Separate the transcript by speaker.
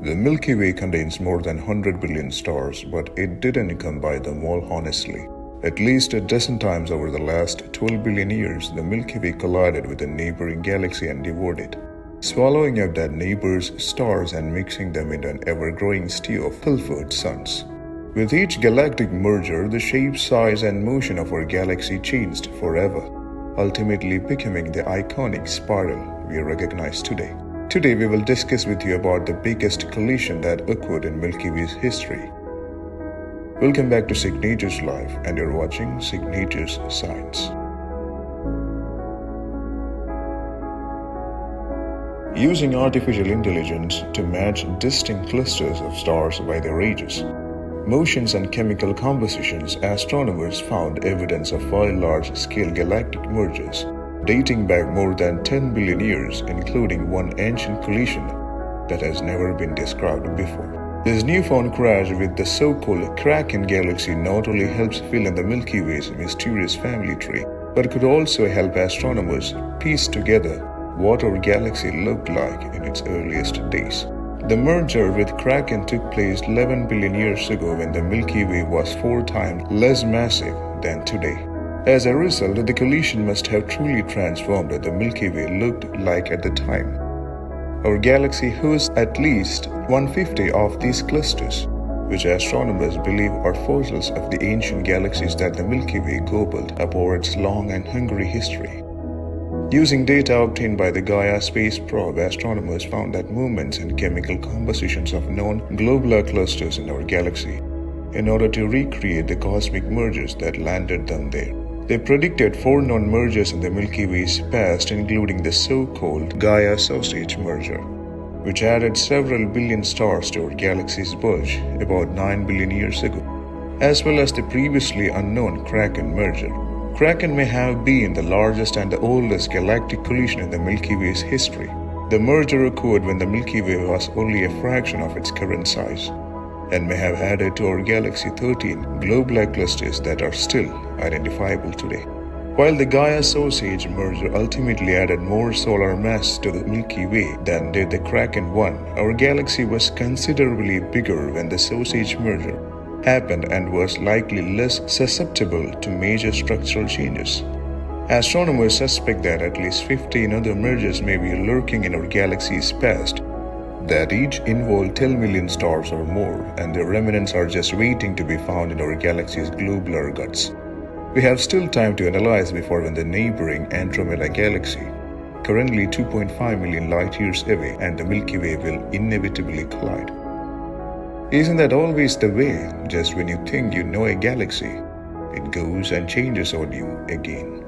Speaker 1: The Milky Way contains more than 100 billion stars, but it didn't come by them all honestly. At least a dozen times over the last 12 billion years, the Milky Way collided with a neighboring galaxy and devoured it, swallowing up that neighbor's stars and mixing them into an ever-growing stew of pilfered suns. With each galactic merger, the shape, size, and motion of our galaxy changed forever, ultimately becoming the iconic spiral we recognize today. Today we will discuss with you about the biggest collision that occurred in Milky Way's history. Welcome back to Signature's Life, and you're watching Signature's Science. Using artificial intelligence to match distinct clusters of stars by their ages, motions, and chemical compositions, astronomers found evidence of 5 large-scale galactic mergers dating back more than 10 billion years, including one ancient collision that has never been described before. This newfound crash with the so-called Kraken galaxy not only helps fill in the Milky Way's mysterious family tree, but could also help astronomers piece together what our galaxy looked like in its earliest days. The merger with Kraken took place 11 billion years ago when the Milky Way was 4 times less massive than today. As a result, the collision must have truly transformed what the Milky Way looked like at the time. Our galaxy hosts at least 150 of these clusters, which astronomers believe are fossils of the ancient galaxies that the Milky Way gobbled up over its long and hungry history. Using data obtained by the Gaia space probe, astronomers found that movements and chemical compositions of known globular clusters in our galaxy in order to recreate the cosmic mergers that landed them there. They predicted 4 known mergers in the Milky Way's past, including the so-called Gaia sausage merger, which added several billion stars to our galaxy's bulge about 9 billion years ago, as well as the previously unknown Kraken merger. Kraken may have been the largest and the oldest galactic collision in the Milky Way's history. The merger occurred when the Milky Way was only a fraction of its current size, and may have added to our galaxy 13 globular clusters that are still identifiable today. While the Gaia sausage merger ultimately added more solar mass to the Milky Way than did the Kraken one, our galaxy was considerably bigger when the sausage merger happened and was likely less susceptible to major structural changes. Astronomers suspect that at least 15 other mergers may be lurking in our galaxy's past, that each involve 10 million stars or more, and their remnants are just waiting to be found in our galaxy's globular guts. We have still time to analyze before when the neighboring Andromeda galaxy, currently 2.5 million light-years away, and the Milky Way will inevitably collide. Isn't that always the way? Just when you think you know a galaxy, it goes and changes on you again.